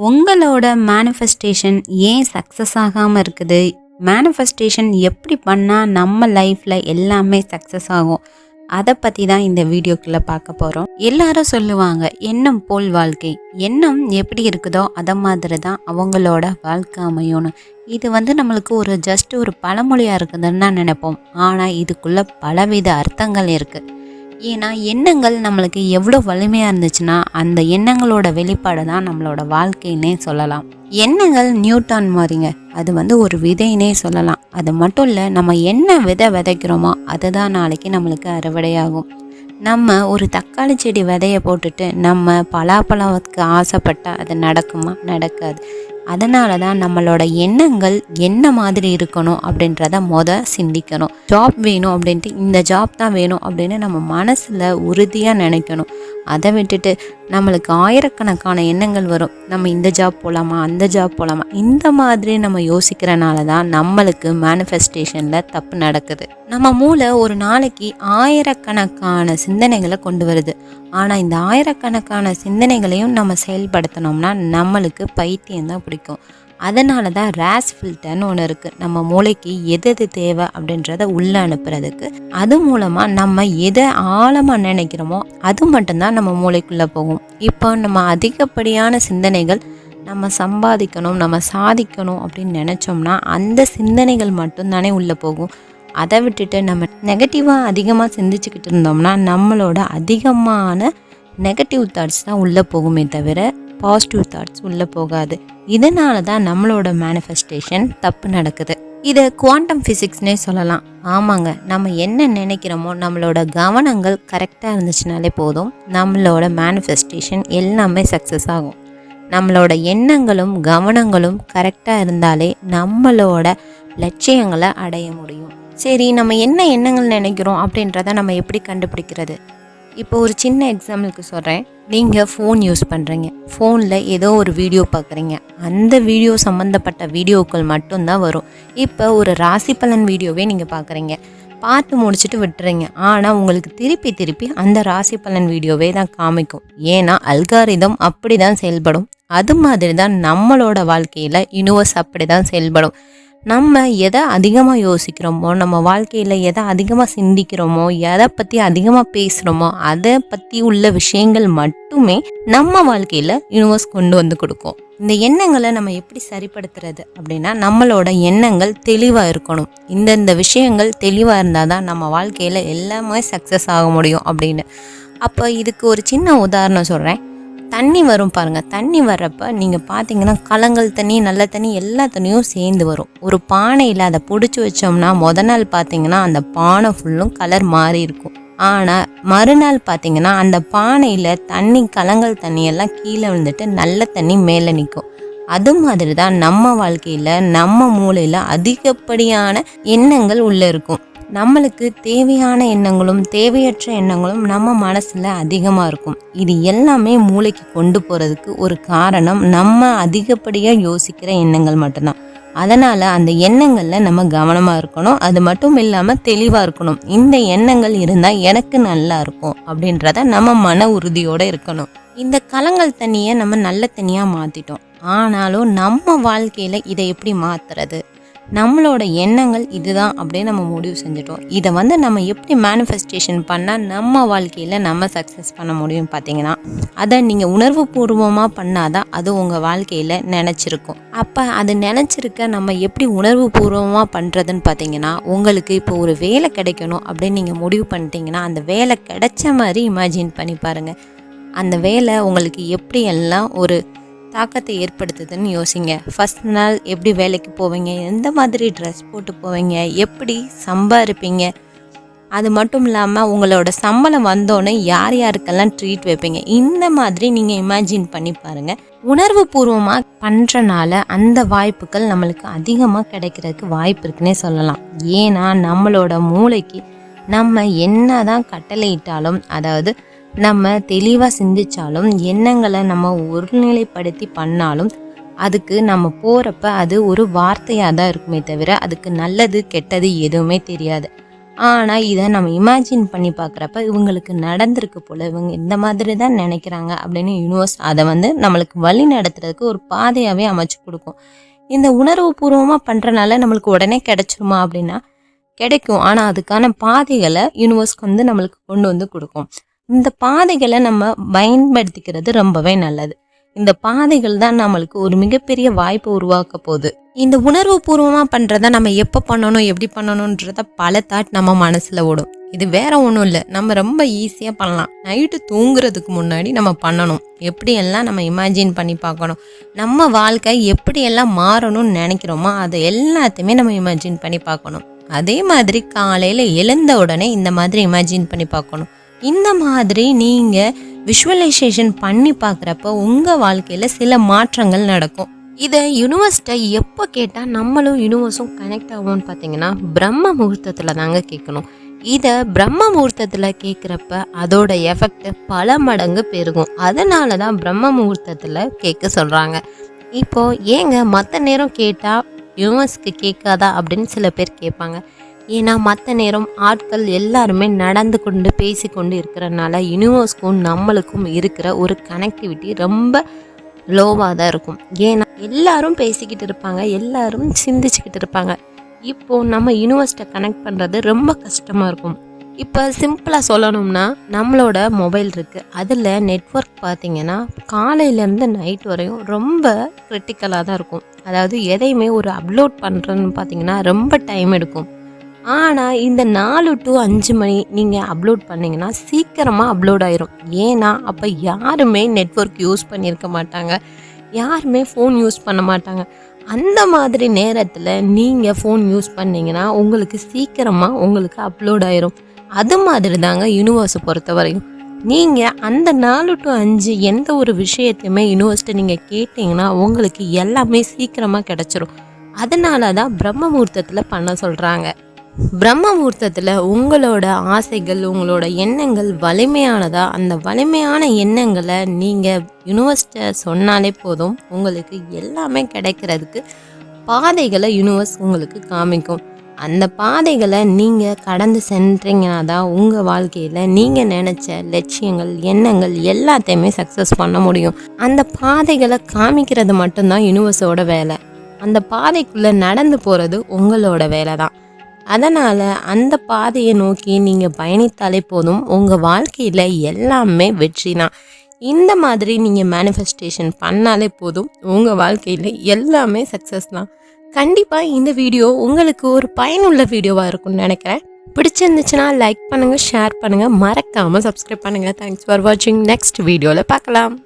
உங்களோட மேனிஃபெஸ்டேஷன் ஏன் சக்ஸஸ் ஆகாமல் இருக்குது? மேனிஃபெஸ்டேஷன் எப்படி பண்ணால் நம்ம லைஃப்பில் எல்லாமே சக்ஸஸ் ஆகும்? அதை பற்றி தான் இந்த வீடியோக்குள்ளே பார்க்க போகிறோம். எல்லாரும் சொல்லுவாங்க, எண்ணம் போல் வாழ்க்கை. எண்ணம் எப்படி இருக்குதோ அதை மாதிரி தான் அவங்களோட வாழ்க்கை அமையணும். இது நம்மளுக்கு ஜஸ்ட் ஒரு பழமொழியாக இருக்குதுன்னு தான் நினைப்போம். ஆனால் இதுக்குள்ளே பலவித அர்த்தங்கள் இருக்குது. ஏன்னா எண்ணங்கள் நம்மளுக்கு எவ்வளோ வலிமையாக இருந்துச்சுன்னா அந்த எண்ணங்களோட வெளிப்பாடு தான் நம்மளோட வாழ்க்கைன்னே சொல்லலாம். எண்ணங்கள் நியூட்டன் மாதிரிங்க. அது ஒரு விதைன்னே சொல்லலாம். அது மட்டும் இல்லை, நம்ம என்ன விதை விதைக்கிறோமோ அதுதான் நாளைக்கு நம்மளுக்கு அறுவடையாகும். நம்ம ஒரு தக்காளி செடி விதையை போட்டுட்டு நம்ம பலாப்பழத்துக்கு ஆசைப்பட்டால் அது நடக்குமா? நடக்காது. அதனால தான் நம்மளோட எண்ணங்கள் என்ன மாதிரி இருக்கணும் அப்படின்றத சிந்திக்கணும். ஜாப் வேணும் அப்படின்ட்டு இந்த ஜாப் தான் வேணும் அப்படின்னு நம்ம மனசில் உறுதியாக நினைக்கணும். அதை விட்டுட்டு நம்மளுக்கு ஆயிரக்கணக்கான எண்ணங்கள் வரும். நம்ம இந்த ஜாப் போகலாமா, அந்த ஜாப் போகலாமா, இந்த மாதிரி நம்ம யோசிக்கிறனால தான் நம்மளுக்கு மேனிஃபெஸ்டேஷனில் தப்பு நடக்குது. நம்ம மூளை ஒரு நாளைக்கு ஆயிரக்கணக்கான சிந்தனைகளை கொண்டு வருது. ஆனால் இந்த ஆயிரக்கணக்கான சிந்தனைகளையும் நம்ம செயல்படுத்தினோம்னா நம்மளுக்கு பைத்தியம் தான் பிடிக்கும். அதனால தான் ரேஸ் ஃபில்டர்னு ஒன்று இருக்குது. நம்ம மூளைக்கு எது தேவை அப்படின்றத உள்ளே அனுப்புறதுக்கு. அது மூலமாக நம்ம எதை ஆழமாக நினைக்கிறோமோ அது மட்டும்தான் நம்ம மூளைக்குள்ளே போகும். இப்போ நம்ம அதிகப்படியான சிந்தனைகள் நம்ம சம்பாதிக்கணும், நம்ம சாதிக்கணும் அப்படின்னு நினச்சோம்னா அந்த சிந்தனைகள் மட்டும்தானே உள்ளே போகும். அதை விட்டுட்டு நம்ம நெகட்டிவாக அதிகமாக சிந்திச்சுக்கிட்டு இருந்தோம்னா நம்மளோட அதிகமான நெகட்டிவ் தாட்ஸ் தான் உள்ளே போகுமே தவிர பாசிட்டிவ் தாட்ஸ் உள்ளே போகாது. இதனால தான் நம்மளோட மேனிஃபெஸ்டேஷன் தப்பு நடக்குது. இதை குவாண்டம் ஃபிசிக்ஸ்னே சொல்லலாம். ஆமாங்க, நம்ம என்ன நினைக்கிறோமோ நம்மளோட கவனங்கள் கரெக்டாக இருந்துச்சுனாலே போதும், நம்மளோட மேனிஃபெஸ்டேஷன் எல்லாமே சக்ஸஸ் ஆகும். நம்மளோட எண்ணங்களும் கவனங்களும் கரெக்டாக இருந்தாலே நம்மளோட லட்சியங்களை அடைய முடியும். சரி, நம்ம என்ன எண்ணங்கள் நினைக்கிறோம் அப்படின்றத நம்ம எப்படி கண்டுபிடிக்கிறது? இப்போ ஒரு சின்ன எக்ஸாம்பிளுக்கு சொல்கிறேன். நீங்கள் ஃபோன் யூஸ் பண்ணுறீங்க. ஃபோனில் ஏதோ ஒரு வீடியோ பார்க்குறீங்க. அந்த வீடியோ சம்மந்தப்பட்ட வீடியோக்கள் மட்டும்தான் வரும். இப்போ ஒரு ராசி பலன் வீடியோவே நீங்கள் பார்க்குறீங்க, பார்த்து முடிச்சுட்டு விட்டுறீங்க. ஆனால் உங்களுக்கு திருப்பி திருப்பி அந்த ராசி பலன் வீடியோவே தான் காமிக்கும். ஏன்னா அல்காரிதம் அப்படி தான் செயல்படும். அது மாதிரி தான் நம்மளோட வாழ்க்கையில் யூனிவர்ஸ் அப்படி தான் செயல்படும். நம்ம எதை அதிகமாக யோசிக்கிறோமோ, நம்ம வாழ்க்கையில் எதை அதிகமாக சிந்திக்கிறோமோ, எதை பற்றி அதிகமாக பேசுகிறோமோ அதை பற்றி உள்ள விஷயங்கள் மட்டுமே நம்ம வாழ்க்கையில் யூனிவர்ஸ் கொண்டு வந்து கொடுக்கும். இந்த எண்ணங்களை நம்ம எப்படி சரிப்படுத்துறது அப்படின்னா, நம்மளோட எண்ணங்கள் தெளிவாக இருக்கணும். இந்த விஷயங்கள் தெளிவாக இருந்தால் தான் நம்ம வாழ்க்கையில் எல்லாமே சக்ஸஸ் ஆக முடியும் அப்படின்னு. அப்போ இதுக்கு ஒரு சின்ன உதாரணம் சொல்கிறேன். தண்ணி வரும் பாருங்கள். தண்ணி வர்றப்ப நீங்கள் பார்த்தீங்கன்னா கலங்கல் தண்ணி, நல்ல தண்ணி, எல்லா தண்ணியும் சேர்ந்து வரும். ஒரு பானையில் அதை பிடிச்சி வச்சோம்னா நாள் பார்த்தீங்கன்னா அந்த பானை ஃபுல்லும் கலர் மாறி இருக்கும். ஆனால் மறுநாள் பார்த்தீங்கன்னா அந்த பானையில் தண்ணி, கலங்கல் தண்ணியெல்லாம் கீழே விழுந்துட்டு நல்ல தண்ணி மேலே நிற்கும். அது மாதிரி தான் நம்ம வாழ்க்கையில் நம்ம மூளையில் அதிகப்படியான எண்ணங்கள் உள்ளே இருக்கும். நம்மளுக்கு தேவையான எண்ணங்களும் தேவையற்ற எண்ணங்களும் நம்ம மனசில் அதிகமாக இருக்கும். இது எல்லாமே மூளைக்கு கொண்டு போகிறதுக்கு ஒரு காரணம் நம்ம அதிகப்படியாக யோசிக்கிற எண்ணங்கள் மட்டும்தான். அதனால் அந்த எண்ணங்களில் நம்ம கவனமாக இருக்கணும். அது மட்டும் இல்லாமல் தெளிவாக இருக்கணும். இந்த எண்ணங்கள் இருந்தால் எனக்கு நல்லா இருக்கும் அப்படின்றத நம்ம மன உறுதியோடு இருக்கணும். இந்த கலங்கல் தண்ணியை நம்ம நல்ல தண்ணியாக மாற்றிட்டோம். ஆனாலும் நம்ம வாழ்க்கையில் இதை எப்படி மாற்றுறது? நம்மளோட எண்ணங்கள் இதுதான் அப்படின்னு நம்ம முடிவு செஞ்சிட்டோம். இதை நம்ம எப்படி மேனிஃபெஸ்டேஷன் பண்ணால் நம்ம வாழ்க்கையில் நம்ம சக்ஸஸ் பண்ண முடியும் பார்த்தீங்கன்னா, அதை நீங்கள் உணர்வு பூர்வமாக பண்ணாதான் அது உங்கள் வாழ்க்கையில் நினச்சிருக்கும். அப்போ அது நினச்சிருக்க நம்ம எப்படி உணர்வு பூர்வமாக பண்ணுறதுன்னு பார்த்தீங்கன்னா, உங்களுக்கு இப்போ ஒரு வேலை கிடைக்கணும் அப்படின்னு நீங்கள் முடிவு பண்ணிட்டீங்கன்னா அந்த வேலை கிடைச்ச மாதிரி இமேஜின் பண்ணி பாருங்கள். அந்த வேலை உங்களுக்கு எப்படியெல்லாம் ஒரு தாக்கத்தை ஏற்படுத்துதுன்னு யோசிங்க. ஃபஸ்ட் நாள் எப்படி வேலைக்கு போவீங்க, எந்த மாதிரி ட்ரெஸ் போட்டு போவீங்க, எப்படி சம்பாதிப்பீங்க, அது மட்டும் இல்லாமல் உங்களோட சம்பளம் வந்தோன்னே யார் யாருக்கெல்லாம் ட்ரீட் வைப்பீங்க, இந்த மாதிரி நீங்கள் இமேஜின் பண்ணி பாருங்கள். உணர்வு பூர்வமாக பண்ணுறனால அந்த வாய்ப்புகள் நம்மளுக்கு அதிகமாக கிடைக்கிறதுக்கு வாய்ப்பு இருக்குன்னே சொல்லலாம். ஏன்னா நம்மளோட மூளைக்கு நம்ம என்ன தான் கட்டளையிட்டாலும், அதாவது நம்ம தெளிவாக சிந்திச்சாலும், எண்ணங்களை நம்ம ஒருநிலைப்படுத்தி பண்ணாலும் அதுக்கு நம்ம போகிறப்ப அது ஒரு வார்த்தையாக தான் இருக்குமே தவிர அதுக்கு நல்லது கெட்டது எதுவுமே தெரியாது. ஆனால் இதை நம்ம இமேஜின் பண்ணி பார்க்குறப்ப இவங்களுக்கு நடந்திருக்கு போல், இவங்க இந்த மாதிரி தான் நினைக்கிறாங்க அப்படின்னு யூனிவர்ஸ் அதை நம்மளுக்கு வழி நடத்துறதுக்கு ஒரு பாதையாகவே அமைச்சு கொடுக்கும். இந்த உணர்வுபூர்வமாக பண்ணுறனால நம்மளுக்கு உடனே கிடைச்சிருமா அப்படின்னா கிடைக்கும். ஆனால் அதுக்கான பாதைகளை யூனிவர்ஸ்க்கு நம்மளுக்கு கொண்டு கொடுக்கும். இந்த பாதைகளை நம்ம பயன்படுத்திக்கிறது ரொம்பவே நல்லது. இந்த பாதைகள் தான் நம்மளுக்கு ஒரு மிகப்பெரிய வாய்ப்பை உருவாக்க போகுது. இந்த உணர்வு பூர்வமாக பண்ணுறத நம்ம எப்போ பண்ணணும், எப்படி பண்ணணுன்றத பல தாட் நம்ம மனசில் ஓடும். இது வேற ஒன்றும் இல்லை, நம்ம ரொம்ப ஈஸியாக பண்ணலாம். நைட்டு தூங்குறதுக்கு முன்னாடி நம்ம பண்ணணும். எப்படியெல்லாம் நம்ம இமேஜின் பண்ணி பார்க்கணும், நம்ம வாழ்க்கை எப்படியெல்லாம் மாறணும்னு நினைக்கிறோமோ அதை எல்லாத்தையுமே நம்ம இமேஜின் பண்ணி பார்க்கணும். அதே மாதிரி காலையில் எழுந்த உடனே இந்த மாதிரி இமேஜின் பண்ணி பார்க்கணும். இந்த மாதிரி நீங்கள் விஷுவலைசேஷன் பண்ணி பார்க்குறப்ப உங்கள் வாழ்க்கையில் சில மாற்றங்கள் நடக்கும். இதை யூனிவர்ஸ்ட்டை எப்போ கேட்டால் நம்மளும் யூனிவர்ஸும் கனெக்ட் ஆகும்னு பார்த்தீங்கன்னா பிரம்ம முகூர்த்தத்தில் தாங்க கேட்கணும். இதை பிரம்ம முகூர்த்தத்தில் கேட்குறப்ப அதோட எஃபெக்ட் பல மடங்கு பெருகும். அதனால தான் பிரம்ம முகூர்த்தத்தில் கேட்க சொல்கிறாங்க. இப்போது ஏங்க மற்ற நேரம் கேட்டால் யூனிவர்ஸ்க்கு கேட்காதா அப்படின்னு சில பேர் கேட்பாங்க. ஏன்னா மற்ற நேரம் ஆட்கள் எல்லாருமே நடந்து கொண்டு பேசிக்கொண்டு இருக்கிறனால யூனிவர்ஸ்க்கும் நம்மளுக்கும் இருக்கிற ஒரு கனெக்டிவிட்டி ரொம்ப லோவாக தான் இருக்கும். ஏன்னா எல்லாரும் பேசிக்கிட்டு இருப்பாங்க, எல்லாரும் சிந்திச்சுக்கிட்டு இருப்பாங்க. இப்போது நம்ம யூனிவர்ஸ்ட்டை கனெக்ட் பண்ணுறது ரொம்ப கஷ்டமாக இருக்கும். இப்போ சிம்பிளாக சொல்லணும்னா நம்மளோட மொபைல் இருக்குது, அதில் நெட்வொர்க் பார்த்திங்கன்னா காலையிலேருந்து நைட் வரையும் ரொம்ப கிரிட்டிக்கலாக தான் இருக்கும். அதாவது எதையுமே ஒரு அப்லோட் பண்ணுறதுன்னு பார்த்திங்கன்னா ரொம்ப டைம் எடுக்கும். ஆனால் இந்த 4 to 5 மணி நீங்கள் அப்லோட் பண்ணிங்கன்னா சீக்கிரமாக அப்லோட் ஆயிரும். ஏன்னா அப்போ யாருமே நெட்வொர்க் யூஸ் பண்ணியிருக்க மாட்டாங்க, யாருமே ஃபோன் யூஸ் பண்ண மாட்டாங்க. அந்த மாதிரி நேரத்தில் நீங்கள் ஃபோன் யூஸ் பண்ணிங்கன்னா உங்களுக்கு சீக்கிரமாக உங்களுக்கு அப்லோட் ஆயிரும். அது மாதிரி தாங்க யூனிவர்ஸை பொறுத்த வரையும். நீங்கள் அந்த 4 to 5 எந்த ஒரு விஷயத்தையுமே யூனிவர்ஸ்ட்டை நீங்கள் கேட்டிங்கன்னா உங்களுக்கு எல்லாமே சீக்கிரமாக கிடச்சிரும். அதனால தான் பிரம்ம முகூர்த்தத்தில் பண்ண சொல்கிறாங்க. பிரம்ம முகூர்த்தத்தில் உங்களோட ஆசைகள், உங்களோட எண்ணங்கள் வலிமையானதா, அந்த வலிமையான எண்ணங்களை நீங்கள் யூனிவர்ஸ்ட்டை சொன்னாலே போதும், உங்களுக்கு எல்லாமே கிடைக்கிறதுக்கு பாதைகளை யூனிவர்ஸ் உங்களுக்கு காமிக்கும். அந்த பாதைகளை நீங்கள் கடந்து சென்றீங்கன்னா தான் உங்கள் வாழ்க்கையில் நீங்கள் நினச்ச லட்சியங்கள், எண்ணங்கள் எல்லாத்தையுமே சக்ஸஸ் பண்ண முடியும். அந்த பாதைகளை காமிக்கிறது மட்டும்தான் யூனிவர்ஸோட வேலை. அந்த பாதைக்குள்ளே நடந்து போகிறது உங்களோட வேலை தான். அதனால் அந்த பாதையை நோக்கி நீங்கள் பயணித்தாலே போதும், உங்கள் வாழ்க்கையில் எல்லாமே வெற்றி தான். இந்த மாதிரி நீங்கள் மேனிஃபெஸ்டேஷன் பண்ணாலே போதும், உங்கள் வாழ்க்கையில் எல்லாமே சக்ஸஸ் தான். கண்டிப்பாக இந்த வீடியோ உங்களுக்கு ஒரு பயனுள்ள வீடியோவாக இருக்கும்னு நினைக்கிறேன். பிடிச்சிருந்துச்சுன்னா லைக் பண்ணுங்கள், ஷேர் பண்ணுங்கள், மறக்காமல் சப்ஸ்கிரைப் பண்ணுங்கள். தேங்க்ஸ் ஃபார் வாட்சிங். நெக்ஸ்ட் வீடியோவில் பார்க்கலாம்.